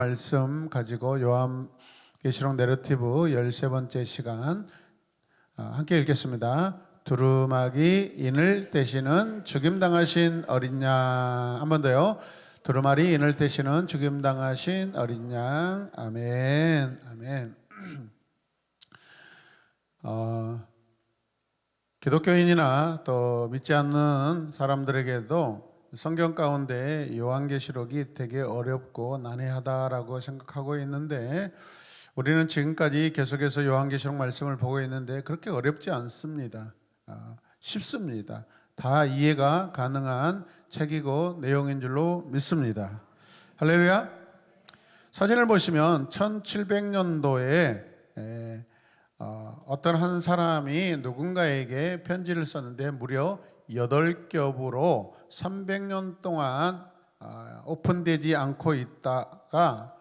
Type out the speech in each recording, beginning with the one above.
말씀 가지고 요한계시록 내러티브 13번째 시간 함께 읽겠습니다. 두루마기 인을 떼시는 죽임당하신 어린 양. 한 번 더요. 두루마리 인을 떼시는 죽임당하신 어린 양. 아멘. 아멘. 기독교인이나 또 믿지 않는 사람들에게도 성경 가운데 요한계시록이 되게 어렵고 난해하다라고 생각하고 있는데, 우리는 지금까지 계속해서 요한계시록 말씀을 보고 있는데 그렇게 어렵지 않습니다. 쉽습니다. 다 이해가 가능한 책이고 내용인 줄로 믿습니다. 할렐루야. 사진을 보시면 1700년도에 어떤 한 사람이 누군가에게 편지를 썼는데 무려 8겹으로 300년 동안 오픈되지 않고 있다가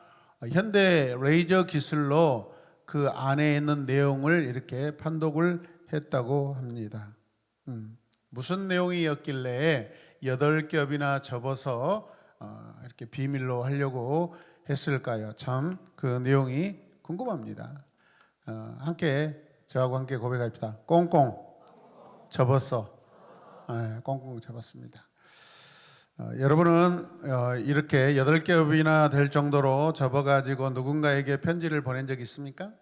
현대 레이저 기술로 그 안에 있는 내용을 이렇게 판독을 했다고 합니다. 무슨 내용이었길래 8겹이나 접어서 이렇게 비밀로 하려고 했을까요? 참 그 내용이 궁금합니다. 함께 저하고 함께 고백합시다. 꽁꽁 접었어. 꽁꽁 접었습니다. 여러분은 이렇게 8겹이나 될 정도로 접어가지고 누군가에게 편지를 보낸 적 있습니까?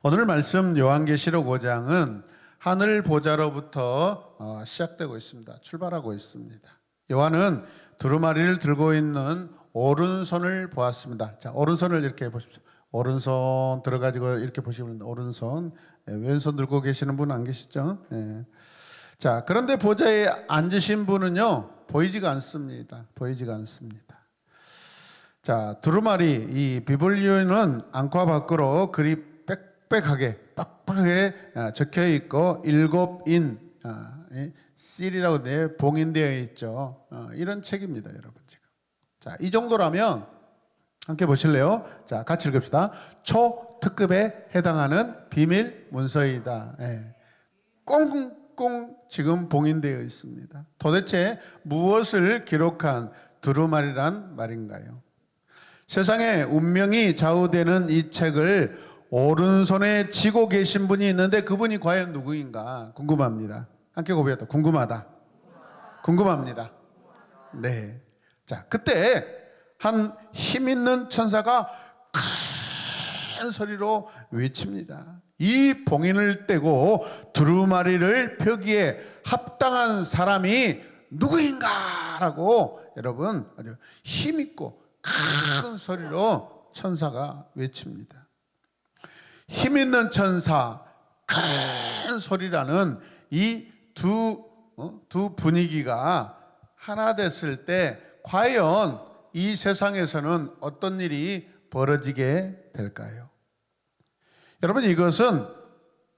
오늘 말씀 요한계시록 5장은 하늘 보좌로부터 시작되고 있습니다. 출발하고 있습니다. 요한은 두루마리를 들고 있는 오른손을 보았습니다. 자, 오른손을 이렇게 보십시오. 오른손 들어가지고 이렇게 보시면 오른손. 왼손 들고 계시는 분 안 계시죠? 자, 그런데 보좌에 앉으신 분은요 보이지가 않습니다. 보이지가 않습니다. 자, 두루마리, 이 비블리오는 안과 밖으로 글이 빽빽하게 빡빡하게 적혀 있고 7인 실이라고 봉인되어 있죠. 이런 책입니다, 여러분. 지금 자, 이 정도라면 함께 보실래요? 자, 같이 읽읍시다. 초특급에 해당하는 비밀 문서이다. 꽁꽁 지금 봉인되어 있습니다. 도대체 무엇을 기록한 두루마리란 말인가요? 세상의 운명이 좌우되는 이 책을 오른손에 쥐고 계신 분이 있는데 그분이 과연 누구인가 궁금합니다. 함께 고백했다. 궁금하다. 궁금합니다. 네. 자, 그때 한 힘 있는 천사가 큰 소리로 외칩니다. 이 봉인을 떼고 두루마리를 펴기에 합당한 사람이 누구인가라고 여러분 아주 힘 있고 큰 소리로 천사가 외칩니다. 힘 있는 천사, 큰 소리라는 이 두 분위기가 하나 됐을 때 과연 이 세상에서는 어떤 일이 벌어지게 될까요? 여러분, 이것은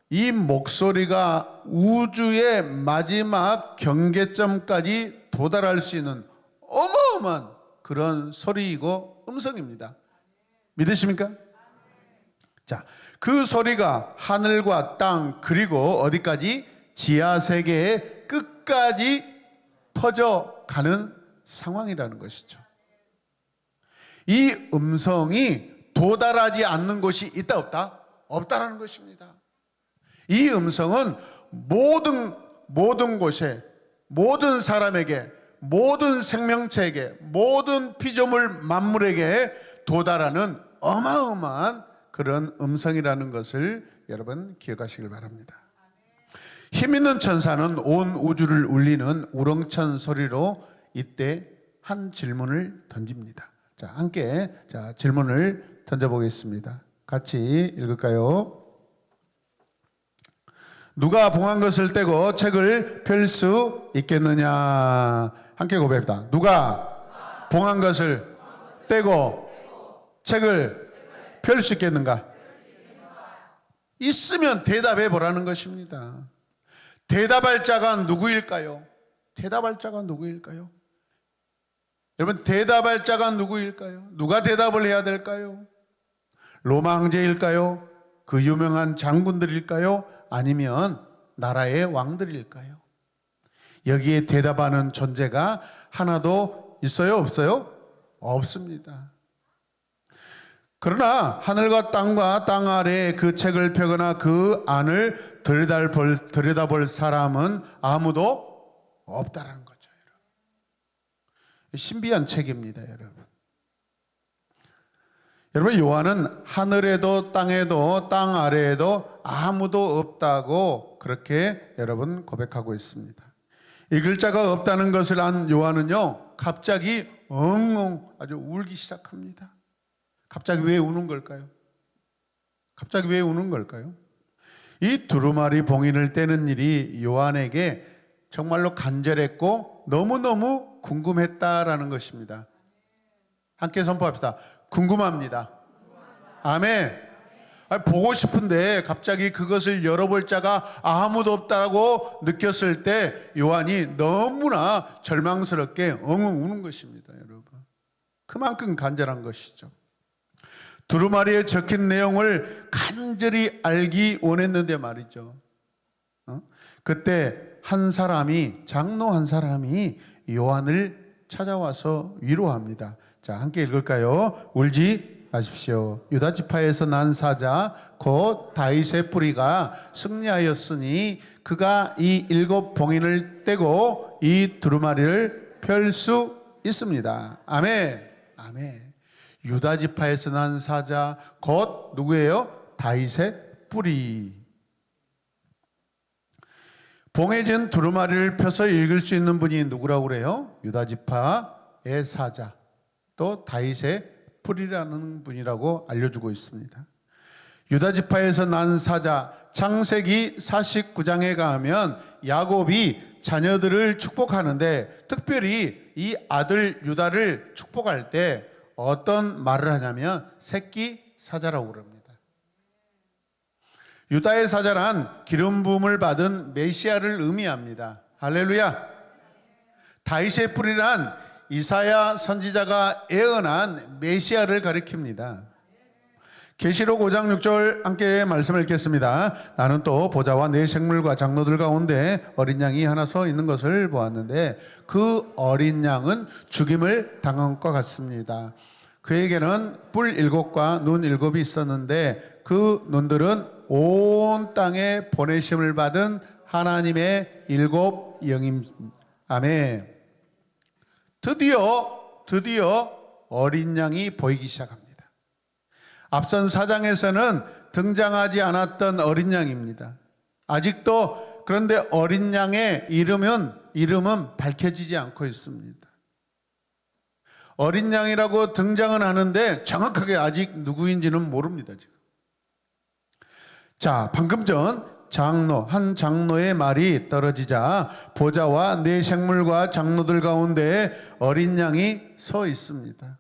이 목소리가 우주의 마지막 경계점까지 도달할 수 있는 어마어마한 그런 소리이고 음성입니다. 믿으십니까? 자, 그 소리가 하늘과 땅 그리고 어디까지? 지하세계의 끝까지 퍼져가는 상황이라는 것이죠. 이 음성이 도달하지 않는 곳이 있다 없다? 없다라는 것입니다. 이 음성은 모든 곳에, 모든 사람에게, 모든 생명체에게, 모든 피조물 만물에게 도달하는 어마어마한 그런 음성이라는 것을 여러분 기억하시길 바랍니다. 힘 있는 천사는 온 우주를 울리는 우렁찬 소리로 이때 한 질문을 던집니다. 자, 함께 질문을 던져보겠습니다. 같이 읽을까요? 누가 봉한 것을 떼고 책을 펼 수 있겠느냐? 함께 고백합니다. 누가 봉한 것을 떼고 책을 펼 수 있겠는가? 있으면 대답해 보라는 것입니다. 대답할 자가 누구일까요? 대답할 자가 누구일까요? 여러분, 대답할 자가 누구일까요? 누가 대답을 해야 될까요? 로마 황제일까요? 그 유명한 장군들일까요? 아니면 나라의 왕들일까요? 여기에 대답하는 존재가 하나도 있어요? 없어요? 없습니다. 그러나 하늘과 땅 아래에 그 책을 펴거나 그 안을 들여다볼 사람은 아무도 없다라는 거죠. 여러분. 신비한 책입니다. 여러분. 여러분, 요한은 하늘에도 땅에도 땅 아래에도 아무도 없다고 그렇게 여러분 고백하고 있습니다. 읽을 자가 없다는 것을 안 요한은요, 갑자기 엉엉 아주 울기 시작합니다. 갑자기 왜 우는 걸까요? 갑자기 왜 우는 걸까요? 이 두루마리 봉인을 떼는 일이 요한에게 정말로 간절했고 너무너무 궁금했다라는 것입니다. 함께 선포합시다. 궁금합니다. 아멘. 보고 싶은데 갑자기 그것을 열어볼 자가 아무도 없다고 느꼈을 때 요한이 너무나 절망스럽게 엉엉 우는 것입니다. 여러분, 그만큼 간절한 것이죠. 두루마리에 적힌 내용을 간절히 알기 원했는데 말이죠. 그때 장로 한 사람이 요한을 찾아와서 위로합니다. 자, 함께 읽을까요? 울지 마십시오. 유다 지파에서 난 사자 곧 다윗의 뿌리가 승리하였으니 그가 이 7 봉인을 떼고 이 두루마리를 펼 수 있습니다. 아멘. 아멘. 유다 지파에서 난 사자 곧 누구예요? 다윗의 뿌리. 봉해진 두루마리를 펴서 읽을 수 있는 분이 누구라고 그래요? 유다 지파의 사자, 또 다윗의 뿌리라는 분이라고 알려주고 있습니다. 유다 지파에서 난 사자, 창세기 49장에 가면 야곱이 자녀들을 축복하는데 특별히 이 아들 유다를 축복할 때 어떤 말을 하냐면 새끼 사자라고 그럽니다. 유다의 사자란 기름 부음을 받은 메시아를 의미합니다. 할렐루야. 다윗의 뿌리란 이사야 선지자가 예언한 메시아를 가리킵니다. 계시록 5장 6절 함께 말씀을 읽겠습니다. 나는 또 보좌와 네 생물과 장로들 가운데 어린 양이 하나 서 있는 것을 보았는데 그 어린 양은 죽임을 당한 것 같습니다. 그에게는 뿔 7과 눈 7이 있었는데 그 눈들은 온 땅에 보내심을 받은 하나님의 7 영입니다. 아멘. 드디어 어린 양이 보이기 시작합니다. 앞선 4장에서는 등장하지 않았던 어린 양입니다. 아직도 그런데 어린 양의 이름은 밝혀지지 않고 있습니다. 어린 양이라고 등장은 하는데 정확하게 아직 누구인지는 모릅니다. 지금. 자, 방금 전 한 장로의 말이 떨어지자 보좌와 네 생물과 장로들 가운데 어린 양이 서 있습니다.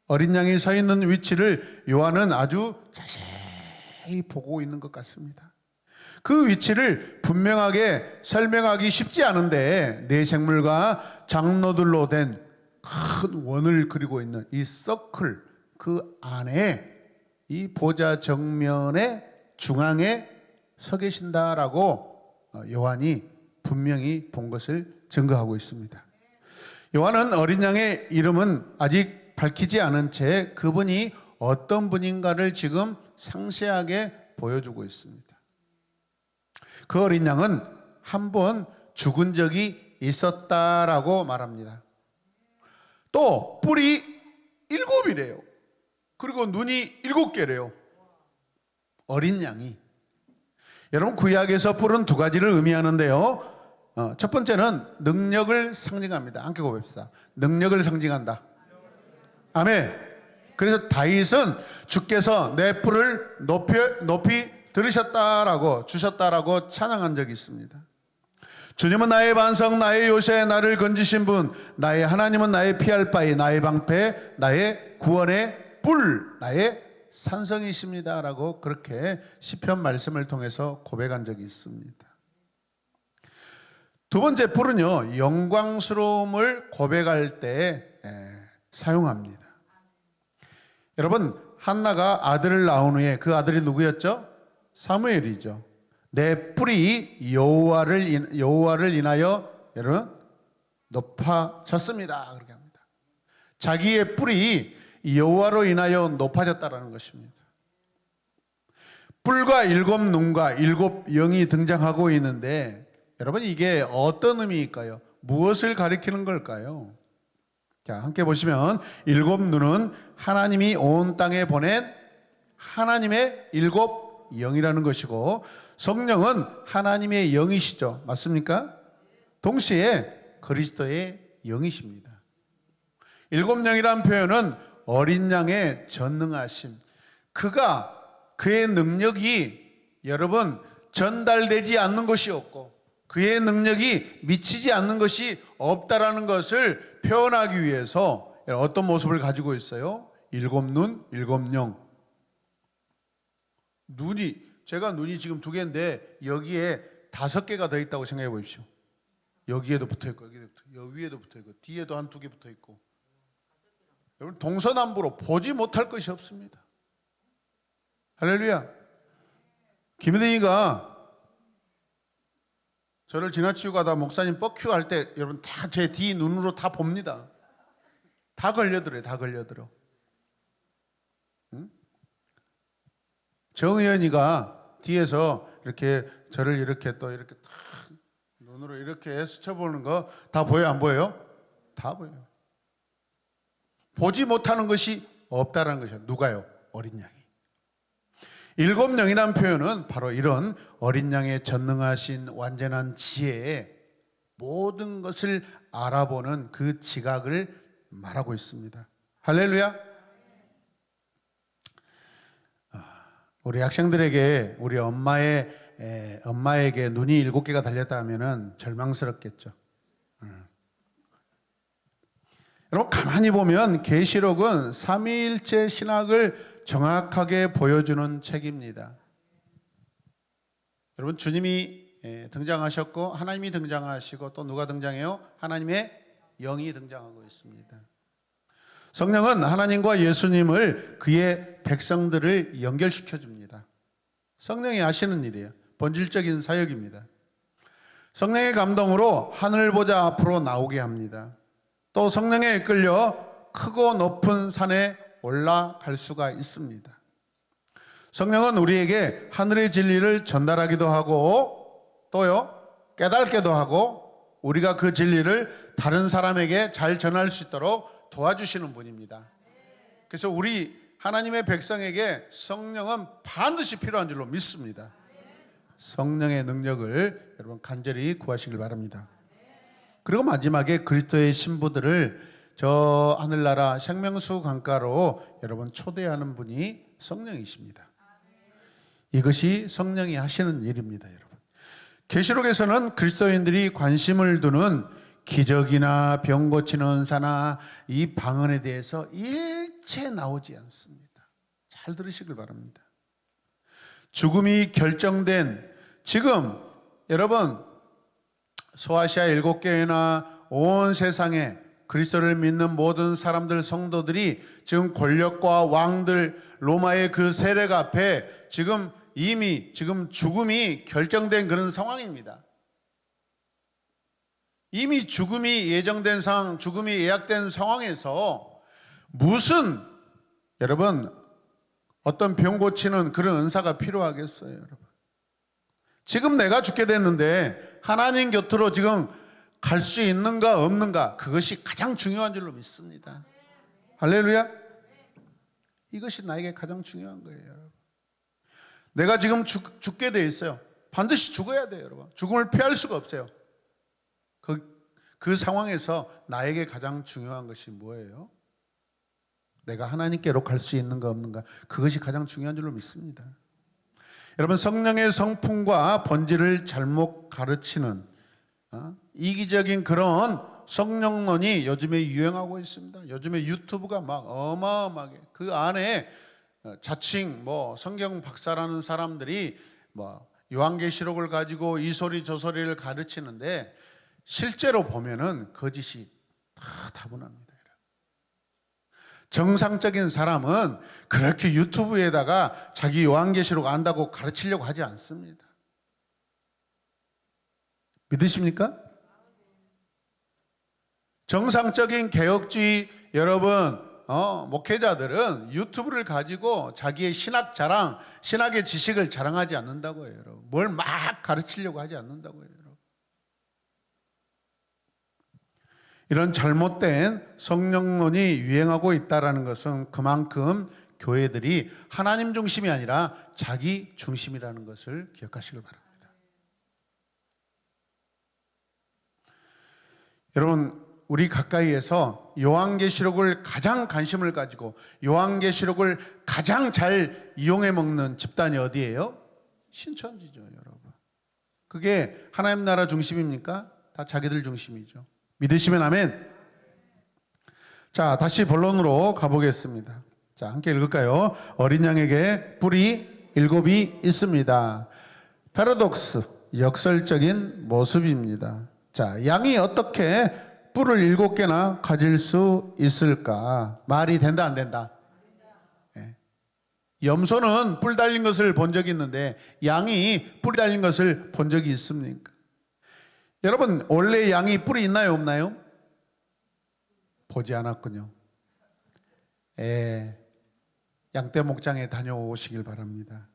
어린 양이 서 있는 위치를 요한은 아주 자세히 보고 있는 것 같습니다. 그 위치를 분명하게 설명하기 쉽지 않은데 네 생물과 장로들로 된 큰 원을 그리고 있는 이 서클 그 안에 이 보좌 정면의 중앙에 서 계신다라고 요한이 분명히 본 것을 증거하고 있습니다. 요한은 어린 양의 이름은 아직 밝히지 않은 채 그분이 어떤 분인가를 지금 상세하게 보여주고 있습니다. 그 어린 양은 한 번 죽은 적이 있었다라고 말합니다. 또 뿔이 7이래요. 그리고 눈이 7개래요. 어린 양이. 여러분, 구약에서 뿔은 2가지를 의미하는데요. 첫 번째는 능력을 상징합니다. 함께 고백합시다. 능력을 상징한다. 아멘. 그래서 다윗은 주께서 내 뿔을 높이 들으셨다라고 주셨다라고 찬양한 적이 있습니다. 주님은 나의 반석, 나의 요새, 나를 건지신 분, 나의 하나님은 나의 피할 바위, 나의 방패, 나의 구원의 뿔, 나의 산성이십니다라고 그렇게 시편 말씀을 통해서 고백한 적이 있습니다. 두 번째 뿔은요, 영광스러움을 고백할 때 사용합니다. 여러분, 한나가 아들을 낳은 후에 그 아들이 누구였죠? 사무엘이죠. 내 뿔이 여호와를 인하여 여러분 높아졌습니다. 그렇게 합니다. 자기의 뿔이 여호와로 인하여 높아졌다라는 것입니다. 뿔과 일곱 눈과 일곱 영이 등장하고 있는데 여러분 이게 어떤 의미일까요? 무엇을 가리키는 걸까요? 자, 함께 보시면 일곱 눈은 하나님이 온 땅에 보낸 하나님의 일곱 영이라는 것이고 성령은 하나님의 영이시죠. 맞습니까? 동시에 그리스도의 영이십니다. 일곱 영이라는 표현은 어린 양의 전능하심, 그의 능력이 여러분 전달되지 않는 것이 없고 그의 능력이 미치지 않는 것이 없다라는 것을 표현하기 위해서 어떤 모습을 가지고 있어요? 일곱 눈, 일곱 영. 제가 눈이 지금 2개인데 여기에 5개가 더 있다고 생각해 보십시오. 여기에도 붙어 있고 여기에도 붙어 있고 여기에도 붙어 있고 뒤에도 한 2개 붙어 있고. 여러분 동서남북으로 보지 못할 것이 없습니다. 할렐루야. 김혜등이가 저를 지나치고 가다 목사님 뻑큐 할 때 여러분 다 제 뒤 눈으로 다 봅니다. 다 걸려들어요. 다 걸려들어. 응? 정의연이가 뒤에서 이렇게 저를 이렇게 또 이렇게 딱 눈으로 이렇게 스쳐보는 거 다 보여요? 안 보여요? 다 보여요. 보지 못하는 것이 없다라는 것이야. 누가요? 어린 양이. 일곱 영이라는 표현은 바로 이런 어린 양의 전능하신 완전한 지혜에 모든 것을 알아보는 그 지각을 말하고 있습니다. 할렐루야. 우리 학생들에게 우리 엄마에게 눈이 7개가 달렸다 하면은 절망스럽겠죠. 여러분 가만히 보면 계시록은 삼위일체 신학을 정확하게 보여주는 책입니다. 여러분 주님이 등장하셨고 하나님이 등장하시고 또 누가 등장해요? 하나님의 영이 등장하고 있습니다. 성령은 하나님과 예수님을 그의 백성들을 연결시켜 줍니다. 성령이 하시는 일이에요. 본질적인 사역입니다. 성령의 감동으로 하늘 보좌 앞으로 나오게 합니다. 또 성령에 이끌려 크고 높은 산에 올라갈 수가 있습니다. 성령은 우리에게 하늘의 진리를 전달하기도 하고 또요 깨닫게도 하고 우리가 그 진리를 다른 사람에게 잘 전할 수 있도록 도와주시는 분입니다. 그래서 우리 하나님의 백성에게 성령은 반드시 필요한 줄로 믿습니다. 성령의 능력을 여러분 간절히 구하시길 바랍니다. 그리고 마지막에 그리스도의 신부들을 저 하늘나라 생명수 강가로 여러분 초대하는 분이 성령이십니다. 이것이 성령이 하시는 일입니다, 여러분. 계시록에서는 그리스도인들이 관심을 두는 기적이나 병 고치는 은사나 이 방언에 대해서 일체 나오지 않습니다. 잘 들으시길 바랍니다. 죽음이 결정된 지금 여러분 소아시아 7교회나 온 세상에 그리스도를 믿는 모든 사람들 성도들이 지금 권력과 왕들 로마의 그 세력 앞에 지금 이미 지금 죽음이 결정된 그런 상황입니다. 이미 죽음이 예정된 상황, 죽음이 예약된 상황에서 무슨 여러분 어떤 병 고치는 그런 은사가 필요하겠어요, 여러분. 지금 내가 죽게 됐는데 하나님 곁으로 지금 갈 수 있는가 없는가 그것이 가장 중요한 줄로 믿습니다. 할렐루야. 이것이 나에게 가장 중요한 거예요, 여러분. 내가 지금 죽게 돼 있어요. 반드시 죽어야 돼요, 여러분. 죽음을 피할 수가 없어요. 그 상황에서 나에게 가장 중요한 것이 뭐예요? 내가 하나님께로 갈 수 있는가 없는가 그것이 가장 중요한 줄로 믿습니다. 여러분 성령의 성품과 본질을 잘못 가르치는 이기적인 그런 성령론이 요즘에 유행하고 있습니다. 요즘에 유튜브가 막 어마어마하게 그 안에 자칭 성경 박사라는 사람들이 요한계시록을 가지고 이 소리 저 소리를 가르치는데 실제로 보면은 거짓이 다 다분합니다. 정상적인 사람은 그렇게 유튜브에다가 자기 요한계시록 안다고 가르치려고 하지 않습니다. 믿으십니까? 정상적인 개혁주의 여러분 목회자들은 유튜브를 가지고 자기의 신학 자랑, 신학의 지식을 자랑하지 않는다고요. 여러분. 뭘 막 가르치려고 하지 않는다고요. 여러분. 이런 잘못된 성령론이 유행하고 있다는 것은 그만큼 교회들이 하나님 중심이 아니라 자기 중심이라는 것을 기억하시길 바랍니다. 여러분, 우리 가까이에서 요한계시록을 가장 관심을 가지고 요한계시록을 가장 잘 이용해 먹는 집단이 어디예요? 신천지죠, 여러분. 그게 하나님 나라 중심입니까? 다 자기들 중심이죠. 믿으시면 아멘. 자, 다시 본론으로 가보겠습니다. 자, 함께 읽을까요? 어린 양에게 뿔이 7이 있습니다. 패러독스, 역설적인 모습입니다. 자, 양이 어떻게 뿔을 7개나 가질 수 있을까? 말이 된다, 안 된다? 네. 염소는 뿔 달린 것을 본 적이 있는데 양이 뿔이 달린 것을 본 적이 있습니까? 여러분, 원래 양이 뿔이 있나요, 없나요? 보지 않았군요. 양떼 목장에 다녀오시길 바랍니다.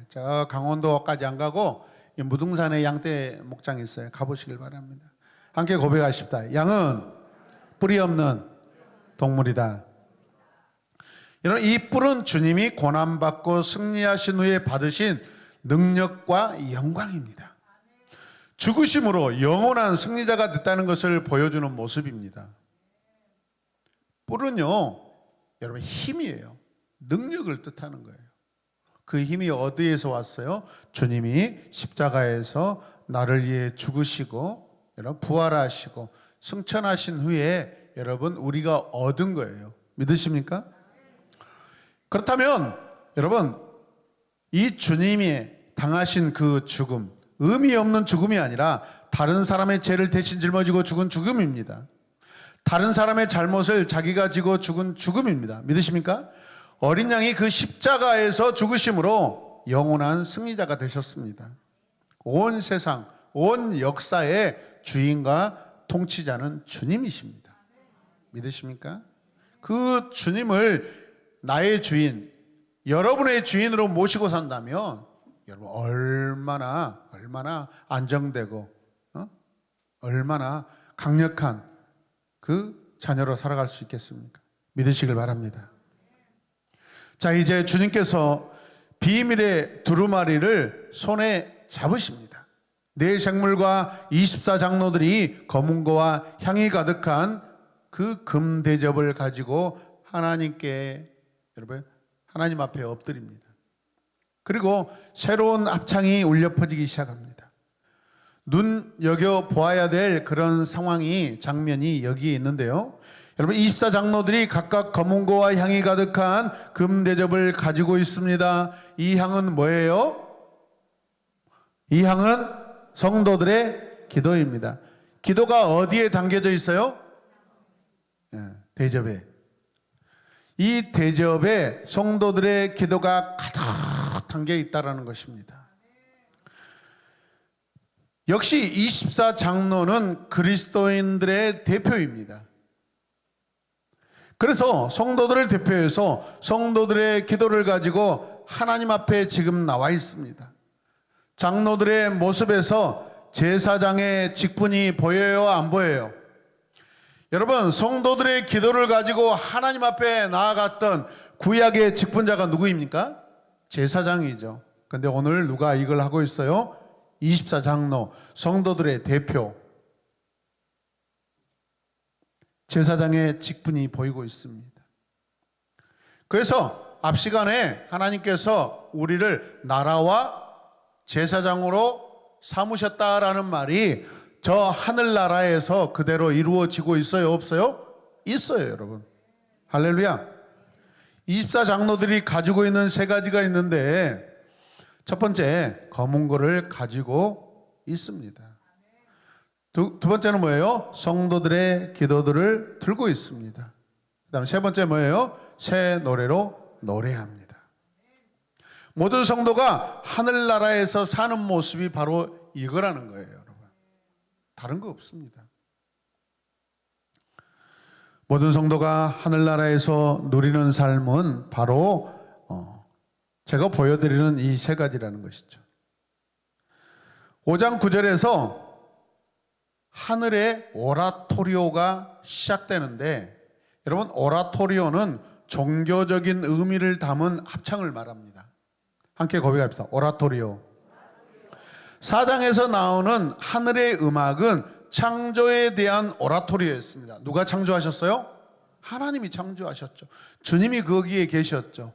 저 강원도까지 안 가고 무등산에 양떼 목장이 있어요. 가보시길 바랍니다. 함께 고백하십시다. 양은 뿔이 없는 동물이다. 여러분, 이 뿔은 주님이 고난받고 승리하신 후에 받으신 능력과 영광입니다. 죽으심으로 영원한 승리자가 됐다는 것을 보여주는 모습입니다. 뿔은요, 여러분, 힘이에요. 능력을 뜻하는 거예요. 그 힘이 어디에서 왔어요? 주님이 십자가에서 나를 위해 죽으시고 여러분 부활하시고 승천하신 후에 여러분 우리가 얻은 거예요. 믿으십니까? 그렇다면 여러분, 이 주님이 당하신 그 죽음, 의미 없는 죽음이 아니라 다른 사람의 죄를 대신 짊어지고 죽은 죽음입니다. 다른 사람의 잘못을 자기가 지고 죽은 죽음입니다. 믿으십니까? 어린 양이 그 십자가에서 죽으심으로 영원한 승리자가 되셨습니다. 온 세상, 온 역사의 주인과 통치자는 주님이십니다. 믿으십니까? 그 주님을 나의 주인, 여러분의 주인으로 모시고 산다면 여러분 얼마나 안정되고 얼마나 강력한 그 자녀로 살아갈 수 있겠습니까? 믿으시길 바랍니다. 자, 이제 주님께서 비밀의 두루마리를 손에 잡으십니다. 네 생물과 24장로들이 검은고와 향이 가득한 그 금대접을 가지고 하나님께, 여러분, 하나님 앞에 엎드립니다. 그리고 새로운 합창이 울려 퍼지기 시작합니다. 눈여겨 보아야 될 그런 상황이, 장면이 여기에 있는데요. 여러분, 24장로들이 각각 검은고와 향이 가득한 금대접을 가지고 있습니다. 이 향은 뭐예요? 이 향은 성도들의 기도입니다. 기도가 어디에 담겨져 있어요? 대접에. 이 대접에 성도들의 기도가 가득 담겨 있다는 것입니다. 역시 24장로는 그리스도인들의 대표입니다. 그래서 성도들을 대표해서 성도들의 기도를 가지고 하나님 앞에 지금 나와 있습니다. 장로들의 모습에서 제사장의 직분이 보여요, 안 보여요? 여러분, 성도들의 기도를 가지고 하나님 앞에 나아갔던 구약의 직분자가 누구입니까? 제사장이죠. 근데 오늘 누가 이걸 하고 있어요? 24장로, 성도들의 대표, 제사장의 직분이 보이고 있습니다. 그래서 앞 시간에 하나님께서 우리를 나라와 제사장으로 삼으셨다라는 말이 저 하늘나라에서 그대로 이루어지고 있어요, 없어요? 있어요, 여러분. 할렐루야. 24장로들이 가지고 있는 세 가지가 있는데 첫 번째, 검은고를 가지고 있습니다. 두 번째는 뭐예요? 성도들의 기도들을 들고 있습니다. 그 다음 세 번째 뭐예요? 새 노래로 노래합니다. 모든 성도가 하늘나라에서 사는 모습이 바로 이거라는 거예요, 여러분. 다른 거 없습니다. 모든 성도가 하늘나라에서 누리는 삶은 바로 제가 보여드리는 이 세 가지라는 것이죠. 5장 9절에서 하늘의 오라토리오가 시작되는데, 여러분, 오라토리오는 종교적인 의미를 담은 합창을 말합니다. 함께 고백합시다. 오라토리오. 4장에서 나오는 하늘의 음악은 창조에 대한 오라토리오였습니다. 누가 창조하셨어요? 하나님이 창조하셨죠. 주님이 거기에 계셨죠.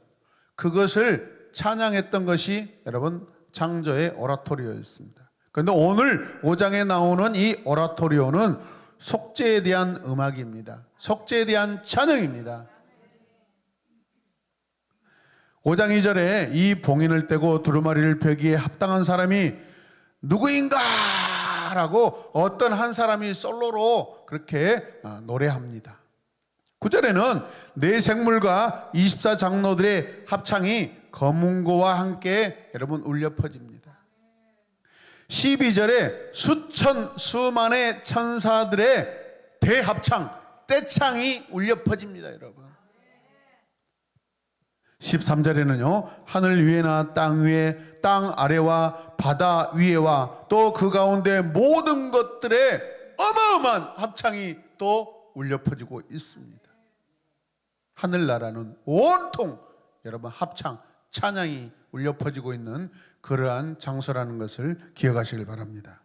그것을 찬양했던 것이 여러분 창조의 오라토리오였습니다. 그런데 오늘 5장에 나오는 이 오라토리오는 속죄에 대한 음악입니다. 속죄에 대한 찬양입니다. 5장 2절에 이 봉인을 떼고 두루마리를 베기에 합당한 사람이 누구인가? 라고 어떤 한 사람이 솔로로 그렇게 노래합니다. 9절에는 네 생물과 24장로들의 합창이 검은고와 함께 여러분 울려 퍼집니다. 12절에 수만의 천사들의 대합창, 떼창이 울려 퍼집니다, 여러분. 13절에는요, 하늘 위에나 땅 위에, 땅 아래와 바다 위에와 또 그 가운데 모든 것들의 어마어마한 합창이 또 울려 퍼지고 있습니다. 하늘나라는 온통 여러분 합창, 찬양이 울려 퍼지고 있는 그러한 장소라는 것을 기억하시길 바랍니다.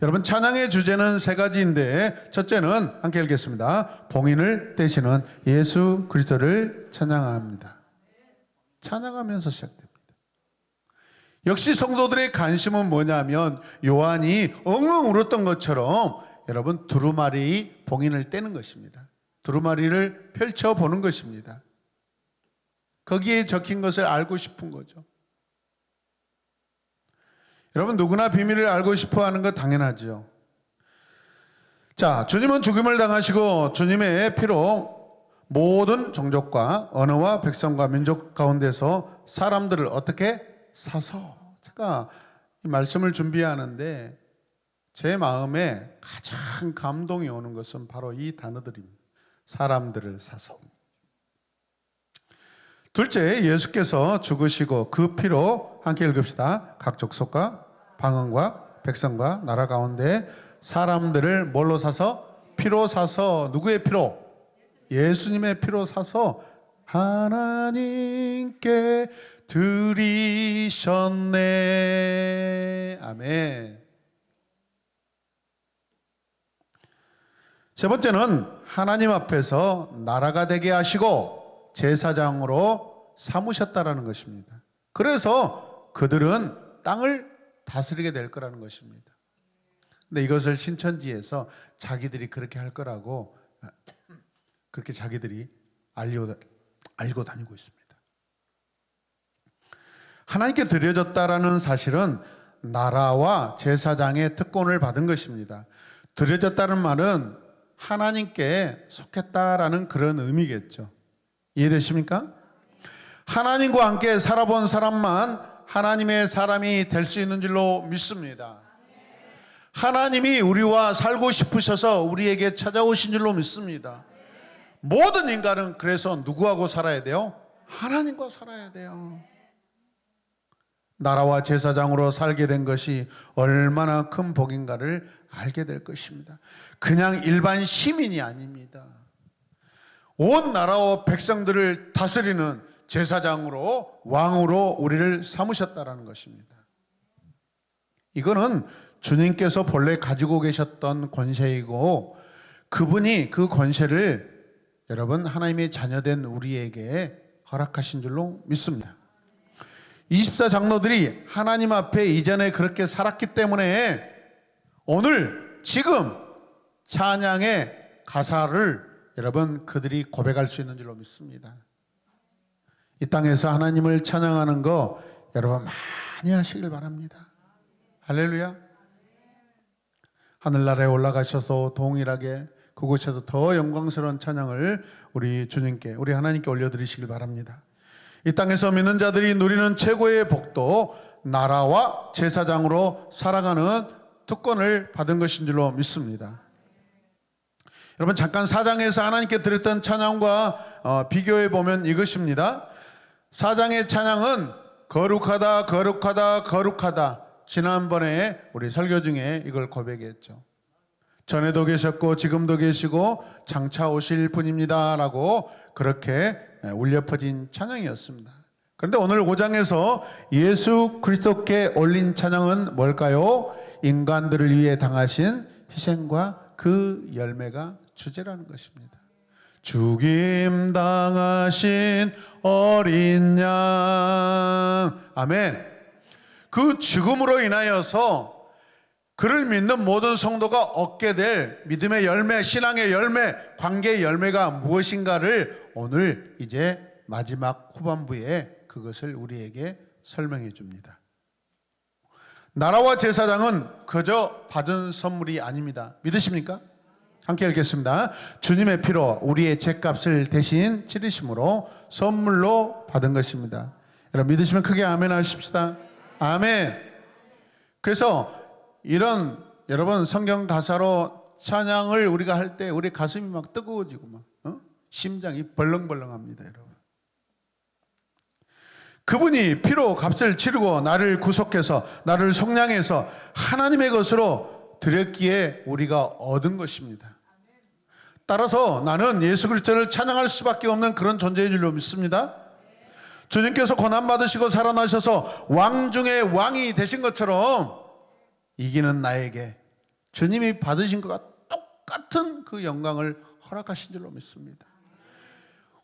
여러분, 찬양의 주제는 세 가지인데, 첫째는 함께 읽겠습니다. 봉인을 떼시는 예수 그리스도를 찬양합니다. 찬양하면서 시작됩니다. 역시 성도들의 관심은 뭐냐면 요한이 엉엉 울었던 것처럼 여러분 두루마리 봉인을 떼는 것입니다. 두루마리를 펼쳐보는 것입니다. 거기에 적힌 것을 알고 싶은 거죠. 여러분, 누구나 비밀을 알고 싶어 하는 거 당연하죠. 자, 주님은 죽임을 당하시고 주님의 피로 모든 종족과 언어와 백성과 민족 가운데서 사람들을 어떻게 사서, 제가 이 말씀을 준비하는데 제 마음에 가장 감동이 오는 것은 바로 이 단어들입니다. 사람들을 사서. 둘째, 예수께서 죽으시고 그 피로 함께 읽읍시다. 각 족속과 방언과 백성과 나라 가운데 사람들을 뭘로 사서? 피로 사서. 누구의 피로? 예수님의 피로 사서 하나님께 드리셨네. 아멘. 세 번째는 하나님 앞에서 나라가 되게 하시고 제사장으로 삼으셨다라는 것입니다. 그래서 그들은 땅을 다스리게 될 거라는 것입니다. 근데 이것을 신천지에서 자기들이 그렇게 할 거라고 그렇게 자기들이 알고 다니고 있습니다. 하나님께 드려졌다라는 사실은 나라와 제사장의 특권을 받은 것입니다. 드려졌다는 말은 하나님께 속했다라는 그런 의미겠죠. 이해되십니까? 하나님과 함께 살아본 사람만 하나님의 사람이 될 수 있는 줄로 믿습니다. 하나님이 우리와 살고 싶으셔서 우리에게 찾아오신 줄로 믿습니다. 모든 인간은 그래서 누구하고 살아야 돼요? 하나님과 살아야 돼요. 나라와 제사장으로 살게 된 것이 얼마나 큰 복인가를 알게 될 것입니다. 그냥 일반 시민이 아닙니다. 온 나라와 백성들을 다스리는 제사장으로, 왕으로 우리를 삼으셨다라는 것입니다. 이거는 주님께서 본래 가지고 계셨던 권세이고, 그분이 그 권세를 여러분 하나님의 자녀된 우리에게 허락하신 줄로 믿습니다. 24장로들이 하나님 앞에 이전에 그렇게 살았기 때문에 오늘 지금 찬양의 가사를 여러분 그들이 고백할 수 있는 줄로 믿습니다. 이 땅에서 하나님을 찬양하는 거 여러분 많이 하시길 바랍니다. 할렐루야. 하늘나라에 올라가셔서 동일하게 그곳에서 더 영광스러운 찬양을 우리 주님께, 우리 하나님께 올려드리시길 바랍니다. 이 땅에서 믿는 자들이 누리는 최고의 복도, 나라와 제사장으로 살아가는 특권을 받은 것인 줄로 믿습니다. 여러분 잠깐 4장에서 하나님께 드렸던 찬양과 비교해 보면 이것입니다. 4장의 찬양은 거룩하다 거룩하다 거룩하다. 지난번에 우리 설교 중에 이걸 고백했죠. 전에도 계셨고 지금도 계시고 장차 오실 분입니다 라고 그렇게 울려 퍼진 찬양이었습니다. 그런데 오늘 5장에서 예수 그리스도께 올린 찬양은 뭘까요? 인간들을 위해 당하신 희생과 그 열매가 주제라는 것입니다. 죽임 당하신 어린 양. 아멘. 그 죽음으로 인하여서 그를 믿는 모든 성도가 얻게 될 믿음의 열매, 신앙의 열매, 관계의 열매가 무엇인가를 오늘 이제 마지막 후반부에 그것을 우리에게 설명해 줍니다. 나라와 제사장은 그저 받은 선물이 아닙니다. 믿으십니까? 함께 읽겠습니다. 주님의 피로 우리의 죄값을 대신 치르심으로 선물로 받은 것입니다. 여러분 믿으시면 크게 아멘 하십시다. 아멘. 그래서 이런 여러분 성경 가사로 찬양을 우리가 할 때 우리 가슴이 막 뜨거워지고 막 심장이 벌렁벌렁합니다, 여러분. 그분이 피로 값을 치르고 나를 구속해서 나를 속량해서 하나님의 것으로 드렸기에 우리가 얻은 것입니다. 따라서 나는 예수 그리스도를 찬양할 수밖에 없는 그런 존재인 줄로 믿습니다. 주님께서 고난받으시고 살아나셔서 왕 중에 왕이 되신 것처럼 이기는 나에게 주님이 받으신 것과 똑같은 그 영광을 허락하신 줄로 믿습니다.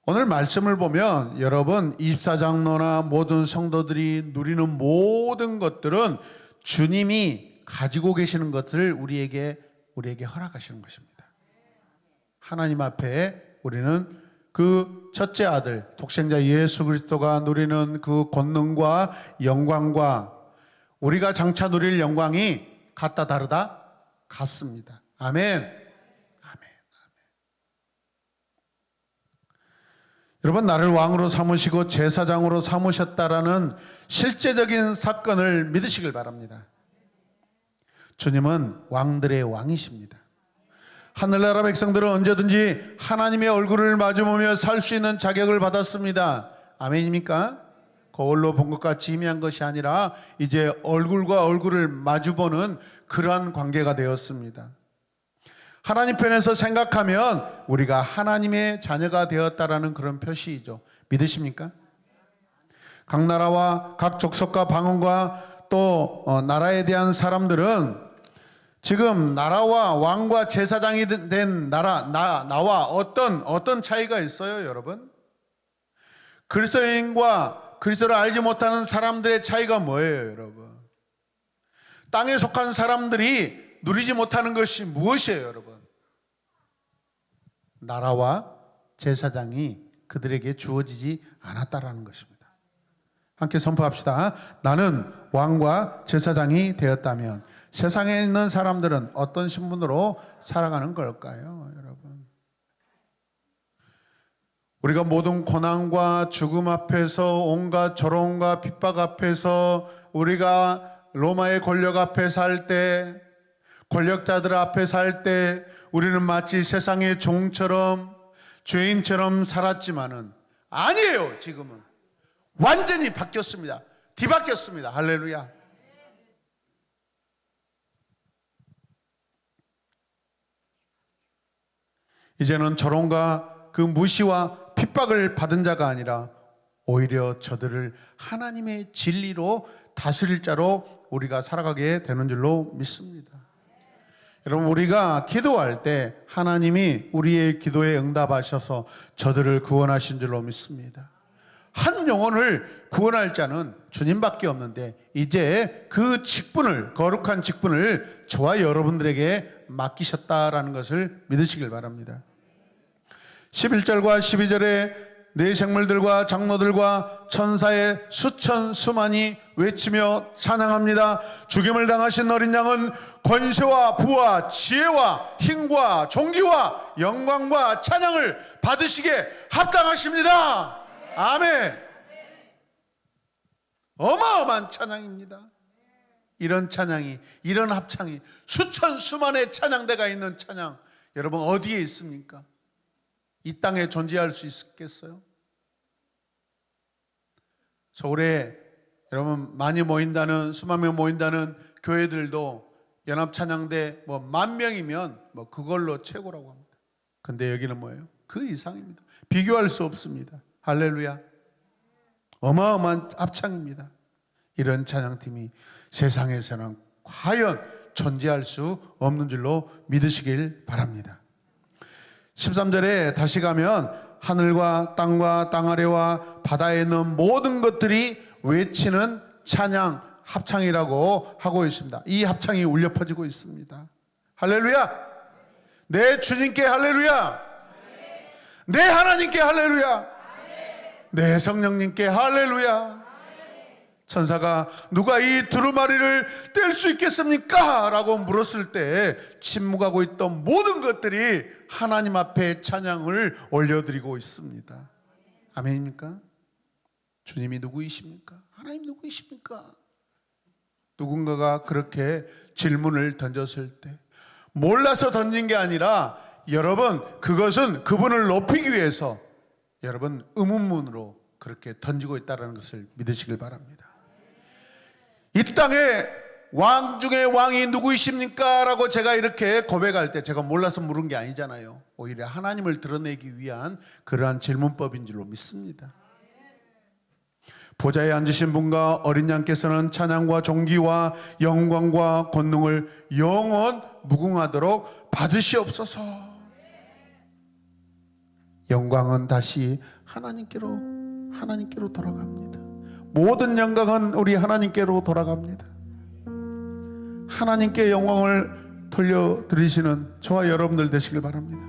오늘 말씀을 보면 여러분 24장로나 모든 성도들이 누리는 모든 것들은 주님이 가지고 계시는 것들을 우리에게 허락하시는 것입니다. 하나님 앞에 우리는 그 첫째 아들 독생자 예수 그리스도가 누리는 그 권능과 영광과 우리가 장차 누릴 영광이 같다 다르다? 같습니다. 아멘. 아멘. 여러분 나를 왕으로 삼으시고 제사장으로 삼으셨다라는 실제적인 사건을 믿으시길 바랍니다. 주님은 왕들의 왕이십니다. 하늘나라 백성들은 언제든지 하나님의 얼굴을 마주보며 살 수 있는 자격을 받았습니다. 아멘입니까? 거울로 본 것 같이 희미한 것이 아니라 이제 얼굴과 얼굴을 마주보는 그러한 관계가 되었습니다. 하나님 편에서 생각하면 우리가 하나님의 자녀가 되었다라는 그런 표시이죠. 믿으십니까? 각 나라와 각 족속과 방언과 또 나라에 대한 사람들은 지금 나라와 왕과 제사장이 된 나와 어떤 차이가 있어요, 여러분? 그리스도인과 그리스도를 알지 못하는 사람들의 차이가 뭐예요, 여러분? 땅에 속한 사람들이 누리지 못하는 것이 무엇이에요, 여러분? 나라와 제사장이 그들에게 주어지지 않았다라는 것입니다. 함께 선포합시다. 나는 왕과 제사장이 되었다면 세상에 있는 사람들은 어떤 신분으로 살아가는 걸까요, 여러분? 우리가 모든 고난과 죽음 앞에서 온갖 조롱과 핍박 앞에서 우리가 로마의 권력 앞에 살 때, 권력자들 앞에 살 때 우리는 마치 세상의 종처럼 죄인처럼 살았지만은 아니에요. 지금은 완전히 바뀌었습니다. 뒤바뀌었습니다. 할렐루야. 이제는 조롱과 그 무시와 핍박을 받은 자가 아니라 오히려 저들을 하나님의 진리로 다스릴 자로 우리가 살아가게 되는 줄로 믿습니다. 여러분 우리가 기도할 때 하나님이 우리의 기도에 응답하셔서 저들을 구원하신 줄로 믿습니다. 한 영혼을 구원할 자는 주님밖에 없는데 이제 그 직분을, 거룩한 직분을 저와 여러분들에게 맡기셨다라는 것을 믿으시길 바랍니다. 11절과 12절에 네 생물들과 장로들과 천사의 수천 수만이 외치며 찬양합니다. 죽임을 당하신 어린 양은 권세와 부와 지혜와 힘과 존귀와 영광과 찬양을 받으시기에 합당하십니다. 아멘. 어마어마한 찬양입니다. 이런 찬양이, 이런 합창이 수천 수만의 찬양대가 있는 찬양, 여러분 어디에 있습니까? 이 땅에 존재할 수 있겠어요? 서울에 여러분 많이 모인다는, 수만 명 모인다는 교회들도 연합찬양대 10,000명이면 그걸로 최고라고 합니다. 근데 여기는 뭐예요? 그 이상입니다. 비교할 수 없습니다. 할렐루야. 어마어마한 합창입니다. 이런 찬양팀이 세상에서는 과연 존재할 수 없는 줄로 믿으시길 바랍니다. 13절에 다시 가면 하늘과 땅과 땅 아래와 바다에 있는 모든 것들이 외치는 찬양, 합창이라고 하고 있습니다. 이 합창이 울려 퍼지고 있습니다. 할렐루야. 내 주님께 할렐루야. 내 하나님께 할렐루야. 내 성령님께 할렐루야. 천사가 누가 이 두루마리를 뗄 수 있겠습니까? 라고 물었을 때 침묵하고 있던 모든 것들이 하나님 앞에 찬양을 올려드리고 있습니다. 아멘입니까? 주님이 누구이십니까? 하나님 누구이십니까? 누군가가 그렇게 질문을 던졌을 때 몰라서 던진 게 아니라 여러분 그것은 그분을 높이기 위해서 여러분 의문문으로 그렇게 던지고 있다는 것을 믿으시길 바랍니다. 이 땅에 왕 중에 왕이 누구이십니까? 라고 제가 이렇게 고백할 때 제가 몰라서 물은 게 아니잖아요. 오히려 하나님을 드러내기 위한 그러한 질문법인 줄로 믿습니다. 보좌에 앉으신 분과 어린 양께서는 찬양과 존귀와 영광과 권능을 영원 무궁하도록 받으시옵소서. 영광은 다시 하나님께로 돌아갑니다. 모든 영광은 우리 하나님께로 돌아갑니다. 하나님께 영광을 돌려드리시는 저와 여러분들 되시길 바랍니다.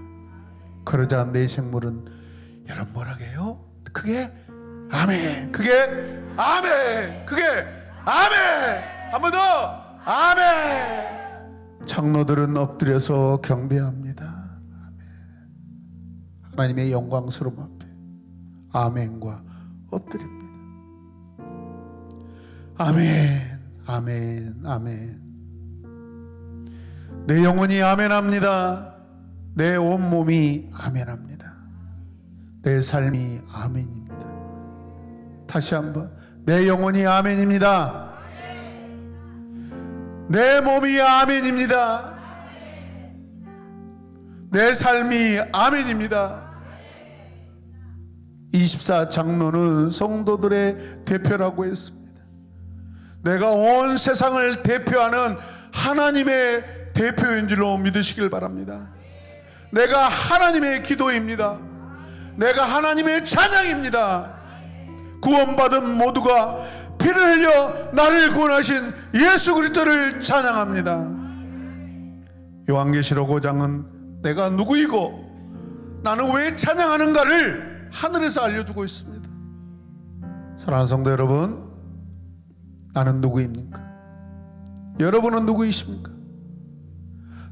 그러자 내 생물은 여러분 뭐라고 해요? 그게 아멘. 그게 아멘. 그게 아멘. 한 번 더 아멘. 장로들은 엎드려서 경배합니다. 아멘. 하나님의 영광스러움 앞에 아멘과 엎드립니다. 아멘. 아멘. 아멘. 내 영혼이 아멘합니다. 내 온몸이 아멘합니다. 내 삶이 아멘입니다. 다시 한번 내 영혼이 아멘입니다. 내 몸이 아멘입니다. 내 삶이 아멘입니다. 24 장로는 성도들의 대표라고 했습니다. 내가 온 세상을 대표하는 하나님의 대표인 줄로 믿으시길 바랍니다. 내가 하나님의 기도입니다. 내가 하나님의 찬양입니다. 구원받은 모두가 피를 흘려 나를 구원하신 예수 그리스도를 찬양합니다. 요한계시록 5장은 내가 누구이고 나는 왜 찬양하는가를 하늘에서 알려주고 있습니다. 사랑하는 성도 여러분, 나는 누구입니까? 여러분은 누구이십니까?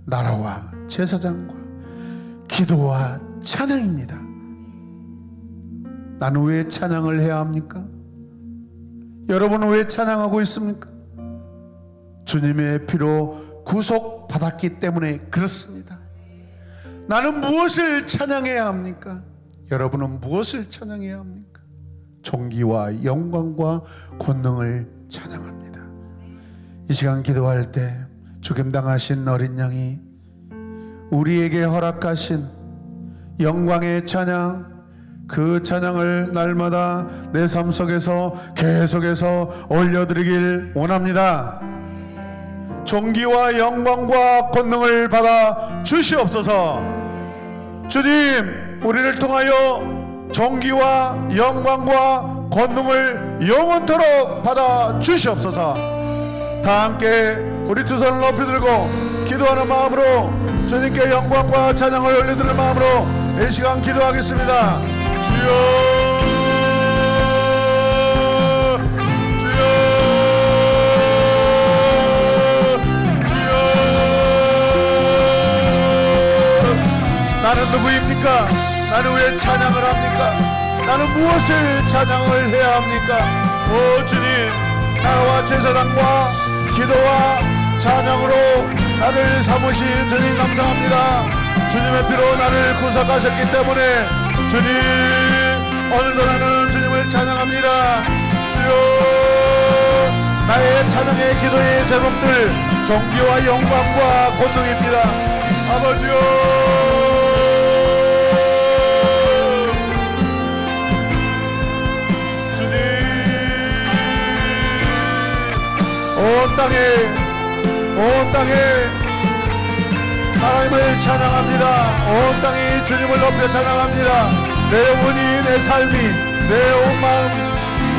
나라와 제사장과 기도와 찬양입니다. 나는 왜 찬양을 해야 합니까? 여러분은 왜 찬양하고 있습니까? 주님의 피로 구속받았기 때문에 그렇습니다. 나는 무엇을 찬양해야 합니까? 여러분은 무엇을 찬양해야 합니까? 존귀와 영광과 권능을 찬양합니다. 이 시간 기도할 때 죽임당하신 어린 양이 우리에게 허락하신 영광의 찬양, 그 찬양을 날마다 내 삶 속에서 계속해서 올려드리길 원합니다. 존귀와 영광과 권능을 받아 주시옵소서. 주님, 우리를 통하여 존귀와 영광과 권능을 영원토록 받아 주시옵소서. 다 함께 우리 두 손을 높이 들고 기도하는 마음으로 주님께 영광과 찬양을 올려드리는 마음으로 이 시간 기도하겠습니다. 주여, 주여, 주여. 나는 누구입니까? 나는 왜 찬양을 합니까? 나는 무엇을 찬양을 해야 합니까? 오 주님, 나라와 제사장과 기도와 찬양으로 나를 삼으신 주님 감사합니다. 주님의 피로 나를 구속하셨기 때문에 주님, 오늘도 나는 주님을 찬양합니다. 주여, 나의 찬양의 기도의 제목들 존귀와 영광과 권능입니다. 아버지여, 주님, 온 땅에 하나님을 찬양합니다. 온 땅이 주님을 높여 찬양합니다. 내 영혼이, 내 삶이, 내 온 마음,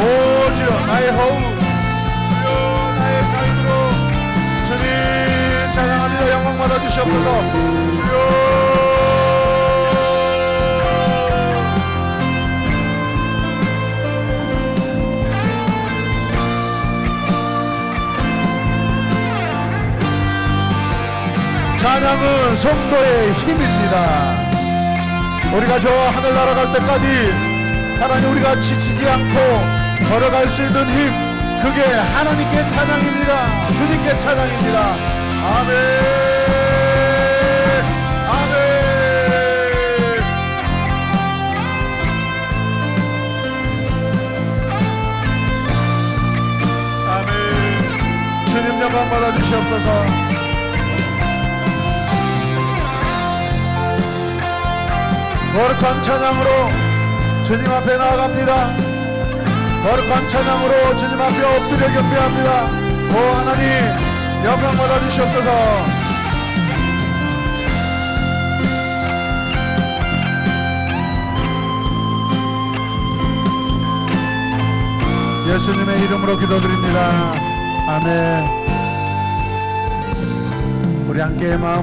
오지러 나의 호흡, 주여 나의 삶으로 주님 찬양합니다. 영광 받아 주시옵소서. 주여, 찬양은 성도의 힘입니다. 우리가 저 하늘 날아갈 때까지 하나님, 우리가 지치지 않고 걸어갈 수 있는 힘, 그게 하나님께 찬양입니다. 주님께 찬양입니다. 아멘, 아멘, 아멘. 주님 영광 받아 주시옵소서. 거룩한 찬양으로 주님 앞에 나아갑니다. 거룩한 찬양으로 주님 앞에 엎드려 경배합니다. 오 하나님, 영광 받아 주시옵소서. 예수님의 이름으로 기도드립니다. 아멘. 우리 함께 마음